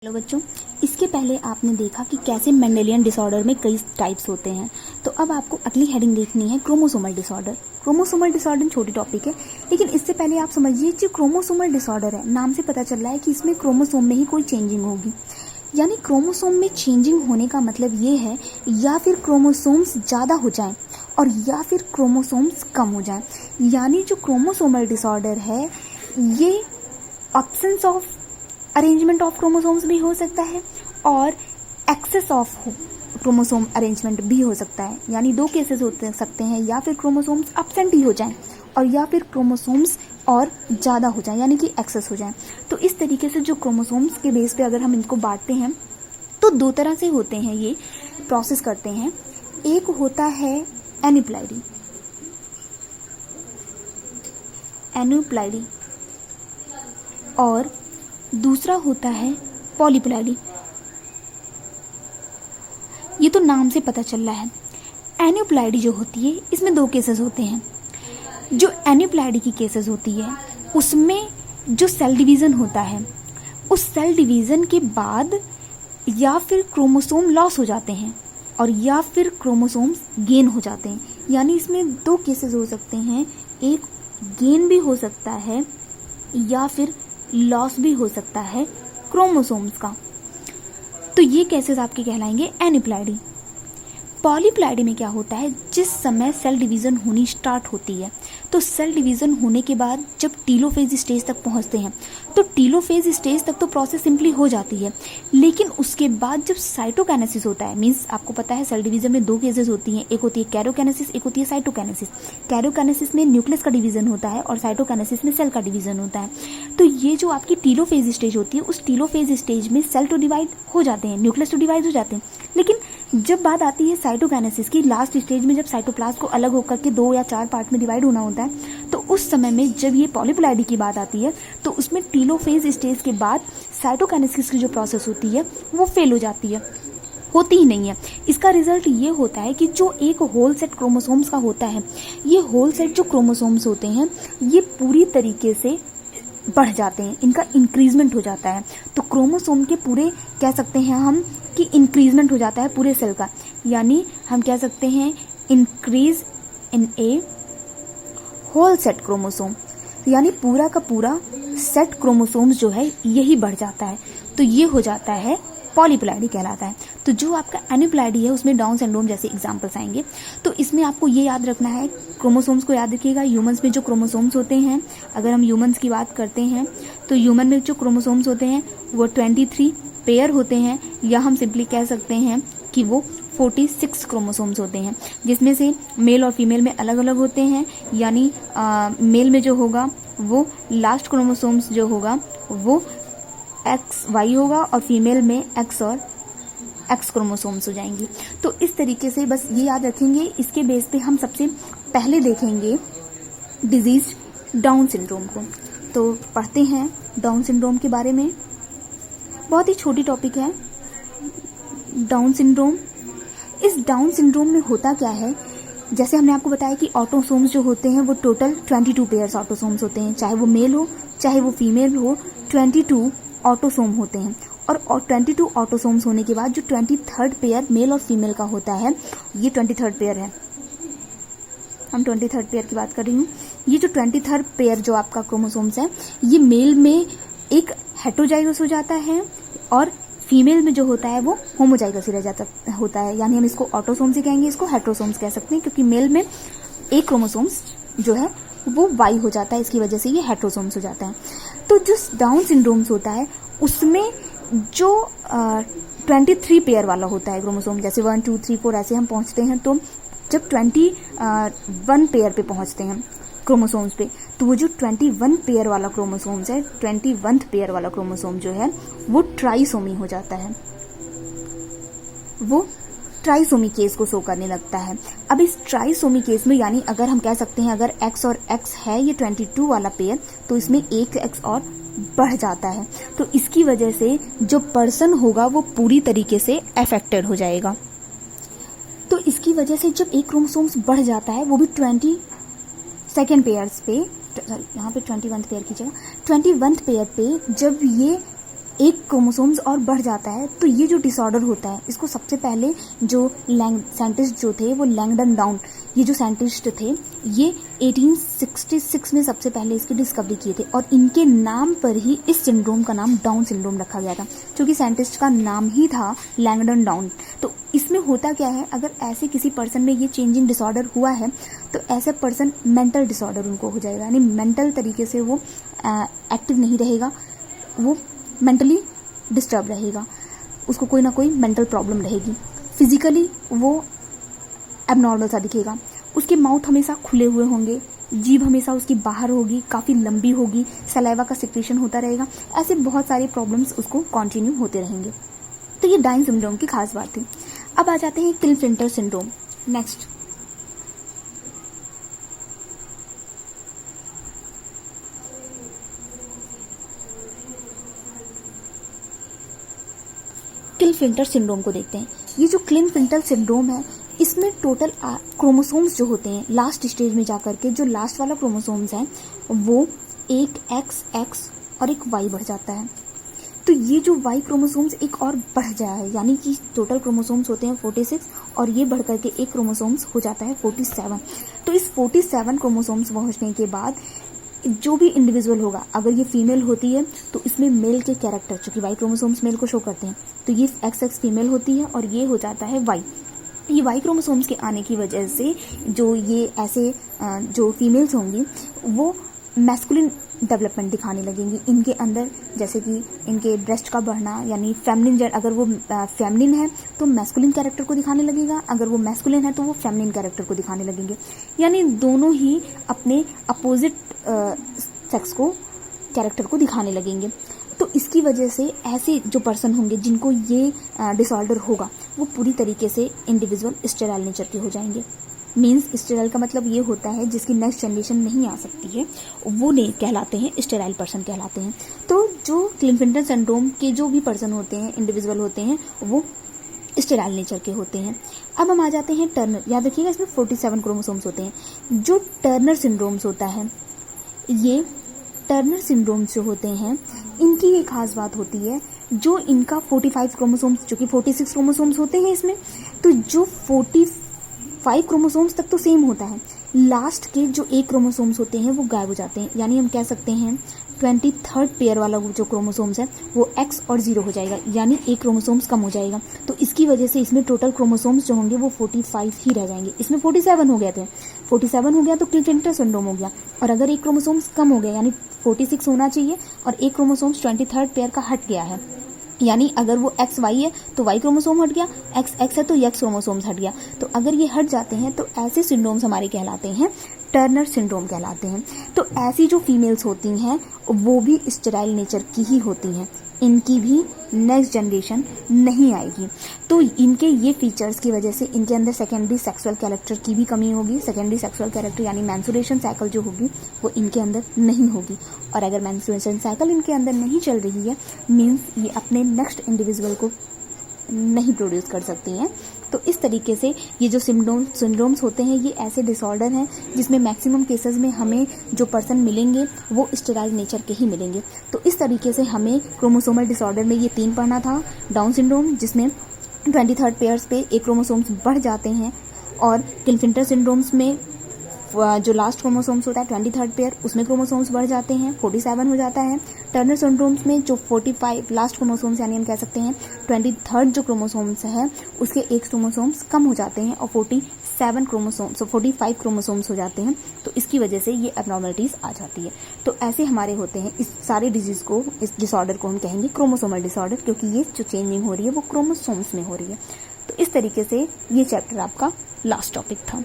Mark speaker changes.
Speaker 1: Hello बच्चों, इसके पहले आपने देखा कि कैसे मेंडेलियन डिसऑर्डर में कई टाइप्स होते हैं। तो अब आपको अगली हेडिंग देखनी है क्रोमोसोमल डिसऑर्डर। क्रोमोसोमल डिसऑर्डर छोटी टॉपिक है, लेकिन इससे पहले आप समझिए जो क्रोमोसोमल डिसऑर्डर है, नाम से पता चल रहा है कि इसमें क्रोमोसोम में ही कोई चेंजिंग होगी। यानी क्रोमोसोम में चेंजिंग होने का मतलब ये है या फिर क्रोमोसोम्स ज़्यादा हो जाएं और या फिर क्रोमोसोम्स कम हो जाएं। यानी जो क्रोमोसोमल डिसऑर्डर है ये absence of arrangement of chromosomes भी हो सकता है और एक्सेस ऑफ क्रोमोसोम अरेंजमेंट भी हो सकता है। यानी दो केसेस हो सकते हैं, या फिर क्रोमोसोम्स एब्सेंट ही हो जाएं और या फिर क्रोमोसोम्स और ज़्यादा हो जाएं, यानी कि एक्सेस हो जाएं। तो इस तरीके से जो क्रोमोसोम्स के बेस पे अगर हम इनको बांटते हैं तो दो तरह से होते हैं, ये प्रोसेस करते हैं। एक होता है एन्यूप्लॉइडी और दूसरा होता है पॉलीप्लॉइडी। ये तो नाम से पता चल रहा है। एन्यूप्लॉइडी जो होती है इसमें दो केसेस होते हैं। जो एन्यूप्लॉइडी की केसेस होती है उसमें जो सेल डिवीज़न होता है, उस सेल डिवीज़न के बाद या फिर क्रोमोसोम लॉस हो जाते हैं और या फिर क्रोमोसोम्स गेन हो जाते हैं। यानी इसमें दो केसेस हो सकते हैं, एक गेन भी हो सकता है या फिर लॉस भी हो सकता है क्रोमोसोम्स का। तो ये केसेस आपके कहलाएंगे एन्यूप्लॉइडी। पॉलीप्लॉइडी में क्या होता है, जिस समय सेल डिवीज़न होनी स्टार्ट होती है तो सेल डिवीज़न होने के बाद जब टीलोफेज स्टेज तक पहुंचते हैं तो टीलोफेज स्टेज तक तो प्रोसेस सिंपली हो जाती है, लेकिन उसके बाद जब साइटोकाइनेसिस होता है, मीन्स आपको पता है सेल डिवीज़न में दो केसेस होती हैं, एक होती है कैरोकाइनेसिस, एक होती है साइटोकाइनेसिस। कैरोकाइनेसिस में न्यूक्लियस का डिवीज़न होता है और साइटोकाइनेसिस में सेल का डिवीज़न होता है। तो ये जो आपकी टीलोफेज स्टेज होती है, उस टीलोफेज स्टेज में सेल तो डिवाइड हो जाते हैं, न्यूक्लियस तो डिवाइड हो जाते हैं, लेकिन जब बात आती है साइटोकाइनेसिस की, लास्ट स्टेज में जब साइटोप्लाज्म को अलग होकर के 2 या 4 पार्ट में डिवाइड होना होता है, तो उस समय में जब ये पॉलीप्लॉइडी की बात आती है तो उसमें टीलोफेज स्टेज के बाद साइटोकाइनेसिस की जो प्रोसेस होती है वो फेल हो जाती है, होती ही नहीं है। इसका रिजल्ट ये होता है कि जो एक होल सेट क्रोमोसोम्स का होता है, ये होल सेट जो क्रोमोसोम्स होते हैं ये पूरी तरीके से बढ़ जाते हैं, इनका इंक्रीजमेंट हो जाता है। तो क्रोमोसोम के पूरे कह सकते हैं हम कि इंक्रीजमेंट हो जाता है पूरे सेल का, यानी हम कह सकते हैं increase in a whole set chromosome. यानी पूरा का पूरा सेट क्रोमोसोम्स जो है यही बढ़ जाता है, तो ये हो जाता है पॉलीप्लॉइडी कहलाता है। तो जो आपका एन्यूप्लॉइडी है उसमें डाउन सिंड्रोम जैसे एग्जांपल्स आएंगे। तो इसमें आपको ये याद रखना है, क्रोमोसोम्स को याद रखिएगा। ह्यूमंस में जो क्रोमोसोम्स होते हैं, अगर हम ह्यूमंस की बात करते हैं तो ह्यूमन में जो क्रोमोसोम्स होते हैं वो 23 पेयर होते हैं, या हम सिंपली कह सकते हैं कि वो 46 क्रोमोसोम्स होते हैं, जिसमें से मेल और फीमेल में अलग अलग होते हैं। यानी मेल में जो होगा वो लास्ट क्रोमोसोम्स जो होगा वो XY होगा और फीमेल में X और X क्रोमोसोम्स हो जाएंगी। तो इस तरीके से बस ये याद रखेंगे। इसके बेस पे हम सबसे पहले देखेंगे डिजीज डाउन सिंड्रोम को। तो पढ़ते हैं डाउन सिंड्रोम के बारे में। बहुत ही छोटी टॉपिक है डाउन सिंड्रोम। इस डाउन सिंड्रोम में होता क्या है, जैसे हमने आपको बताया कि ऑटोसोम्स जो होते हैं वो टोटल 22 पेयर्स ऑटोसोम्स होते हैं, चाहे वो मेल हो चाहे वो फीमेल हो, 22 ऑटोसोम होते हैं। और 22 ऑटोसोम्स होने के बाद जो 23rd पेयर मेल और फीमेल का होता है, ये 23rd पेयर है, हम 23rd पेयर की बात कर रही हूँ। ये जो 23rd पेयर जो आपका क्रोमोसोम्स है, ये मेल में एक हेटेरोजाइगस हो जाता है और फीमेल में जो होता है वो होमोजाइगस ही रह जाता होता है। यानी हम इसको ऑटोसोम्स ही कहेंगे, इसको हेटेरोसोम्स कह सकते हैं, क्योंकि मेल में एक क्रोमोसोम्स जो है वो वाई हो जाता है, इसकी वजह से ये हेटेरोसोम्स हो जाता है। तो जो डाउन सिंड्रोम्स होता है उसमें जो 23 पेयर वाला होता है क्रोमोसोम, जैसे 1 2 3 4 ऐसे हम पहुंचते हैं, तो जब 21 पेयर पे पहुंचते हैं क्रोमोसोम्स पे, तो वो जो 21 पेयर वाला क्रोमोसोम्स है, 21th पेयर वाला क्रोमोसोम जो है वो ट्राइसोमी हो जाता है, वो ट्राइसोमी केस को शो करने लगता है। अब इस ट्राइसोमी केस में, यानी अगर हम कह सकते हैं अगर X और X है ये 22 वाला पेयर, तो इसमें एक X और बढ़ जाता है। तो इसकी वजह से जो पर्सन होगा वो पूरी तरीके से अफेक्टेड हो जाएगा। तो इसकी वजह से जब एक क्रोमोसोम्स बढ़ जाता है, वो भी 22nd पेयर्स पे, यहाँ पे 21th पेयर की जगह 21th पेयर पे जब ये एक क्रोमोसोम्स और बढ़ जाता है, तो ये जो डिसऑर्डर होता है इसको सबसे पहले जो साइंटिस्ट जो थे वो लैंगडन डाउन, ये जो साइंटिस्ट थे ये 1866 में सबसे पहले इसकी डिस्कवरी किए थे और इनके नाम पर ही इस सिंड्रोम का नाम डाउन सिंड्रोम रखा गया था, क्योंकि साइंटिस्ट का नाम ही था लैंगडन डाउन। तो इसमें होता क्या है, अगर ऐसे किसी पर्सन में ये चेंजिंग डिसऑर्डर हुआ है तो ऐसे पर्सन मेंटल डिसऑर्डर उनको हो जाएगा, यानी मेंटल तरीके से वो एक्टिव नहीं रहेगा, वो मेंटली डिस्टर्ब रहेगा, उसको कोई ना कोई मेंटल प्रॉब्लम रहेगी, फिजिकली वो एबनॉर्मल सा दिखेगा, उसके माउथ हमेशा खुले हुए होंगे, जीभ हमेशा उसकी बाहर होगी, काफ़ी लंबी होगी, सलाइवा का सिक्रेशन होता रहेगा, ऐसे बहुत सारे प्रॉब्लम्स उसको कंटिन्यू होते रहेंगे। तो ये डाउन सिंड्रोम की खास बात थी। अब आ जाते हैं क्लिनफिल्टर सिंड्रोम। नेक्स्ट, क्लिनफिल्टर सिंड्रोम को देखते हैं। ये जो क्लिनफिल्टर सिंड्रोम है इसमें टोटल क्रोमोसोम्स जो होते हैं लास्ट स्टेज में जाकर के, जो लास्ट वाला क्रोमोसोम्स है वो एक XX और एक Y बढ़ जाता है। तो ये जो Y क्रोमोसोम्स एक और बढ़ जाए, यानी कि टोटल क्रोमोसोम्स होते हैं 46 और ये बढ़ करके एक क्रोमोसोम्स हो जाता है 47। तो इस 47 क्रोमोसोम्स पहुंचने के बाद जो भी इंडिविजुअल होगा, अगर ये फीमेल होती है तो इसमें मेल के कैरेक्टर, चूंकि Y क्रोमोसोम्स मेल को शो करते हैं, तो ये XX फीमेल होती है और ये हो जाता है Y। ये Y क्रोमोसोम्स के आने की वजह से जो ये ऐसे जो फीमेल्स होंगी वो मैस्कुलिन डेवलपमेंट दिखाने लगेंगी इनके अंदर, जैसे कि इनके ब्रेस्ट का बढ़ना, यानी फेमिनिन, अगर वो फेमिनिन है तो मैस्कुलिन कैरेक्टर को दिखाने लगेगा, अगर वो मैस्कुलिन है तो वो फेमिनिन कैरेक्टर को दिखाने लगेंगे, यानी दोनों ही अपने अपोजिट सेक्स को कैरेक्टर को दिखाने लगेंगे। तो इसकी वजह से ऐसे जो पर्सन होंगे जिनको ये डिसऑर्डर होगा वो पूरी तरीके से इंडिविजुअल स्टेराइल नेचर के हो जाएंगे। मीन्स स्टेराइल का मतलब ये होता है जिसकी नेक्स्ट जनरेशन नहीं आ सकती है, वो नहीं कहलाते हैं, स्टेराइल पर्सन कहलाते हैं। तो जो क्लिनफिल्टर सिंड्रोम के जो भी पर्सन होते हैं, इंडिविजुअल होते हैं, वो स्टेराइल नेचर के होते हैं। अब हम आ जाते हैं टर्नर। याद रखिएगा इसमें 47 क्रोमोसोम्स होते हैं। जो टर्नर सिंड्रोम्स होता है, ये टर्नर सिंड्रोम्स जो होते हैं इनकी एक खास बात होती है, जो इनका 45 क्रोमोसोम्स, जो कि 46 क्रोमोसोम्स होते हैं इसमें, तो जो 45 क्रोमोसोम्स तक तो सेम होता है, लास्ट के जो एक क्रोमोसोम्स होते हैं वो गायब हो जाते हैं, यानी हम कह सकते हैं 23rd पेयर वाला जो क्रोमोसोम्स है वो X और 0 हो जाएगा, यानी एक क्रोमोसोम्स कम हो जाएगा। तो इसकी वजह से इसमें टोटल क्रोमोसोम्स जो होंगे वो 45 ही रह जाएंगे। इसमें 47 हो गए थे, 47 हो गया तो क्लिनफिल्टर सिंड्रोम हो गया। और अगर एक क्रोमोसोम्स कम हो गया, यानी 46 होना चाहिए और एक क्रोमोसोम्स 23rd पेयर का हट गया है, यानी अगर वो XY है तो Y क्रोमोसोम हट गया, XX है तो X क्रोमोसोम्स हट गया। तो अगर ये हट जाते हैं तो ऐसे सिंड्रोम्स हमारे कहलाते हैं टर्नर सिंड्रोम कहलाते हैं। तो ऐसी जो फीमेल्स होती हैं वो भी स्टेराइल नेचर की ही होती हैं, इनकी भी नेक्स्ट जनरेशन नहीं आएगी। तो इनके ये फीचर्स की वजह से इनके अंदर सेकेंडरी सेक्सुअल कैरेक्टर की भी कमी होगी। सेकेंडरी सेक्सुअल कैरेक्टर यानी मेंस्ट्रुएशन साइकिल जो होगी वो इनके अंदर नहीं होगी, और अगर मेंस्ट्रुएशन साइकिल इनके अंदर नहीं चल रही है, मीन्स ये अपने नेक्स्ट इंडिविजुअल को नहीं प्रोड्यूस कर सकती हैं। तो इस तरीके से ये जो सिंड्रोम्स होते हैं ये ऐसे डिसऑर्डर हैं जिसमें मैक्सिमम केसेस में हमें जो पर्सन मिलेंगे वो स्टेराइल नेचर के ही मिलेंगे। तो इस तरीके से हमें क्रोमोसोमल डिसऑर्डर में ये 3 पढ़ना था। डाउन सिंड्रोम जिसमें 23rd पेयर्स पे एक क्रोमोसोम्स बढ़ जाते हैं, और क्लिनफिल्टर सिंड्रोम्स में जो लास्ट क्रोमोसोम्स होता है 23rd पेयर, उसमें क्रोमोसोम्स बढ़ जाते हैं, 47 हो जाता है। टर्नर सिंड्रोम्स में जो 45 लास्ट क्रोमोसोम्स, यानी हम कह सकते हैं 23rd जो क्रोमोसोम्स है उसके एक क्रोमोसोम्स कम हो जाते हैं और 45 क्रोमोसोम्स हो जाते हैं। तो इसकी वजह से ये एबनॉर्मलिटीज आ जाती है। तो ऐसे हमारे होते हैं इस सारे डिजीज को, इस डिसऑर्डर को हम कहेंगे क्रोमोसोमल डिसऑर्डर, क्योंकि ये जो चेंजिंग हो रही है वो क्रोमोसोम्स में हो रही है। तो इस तरीके से ये चैप्टर आपका लास्ट टॉपिक था।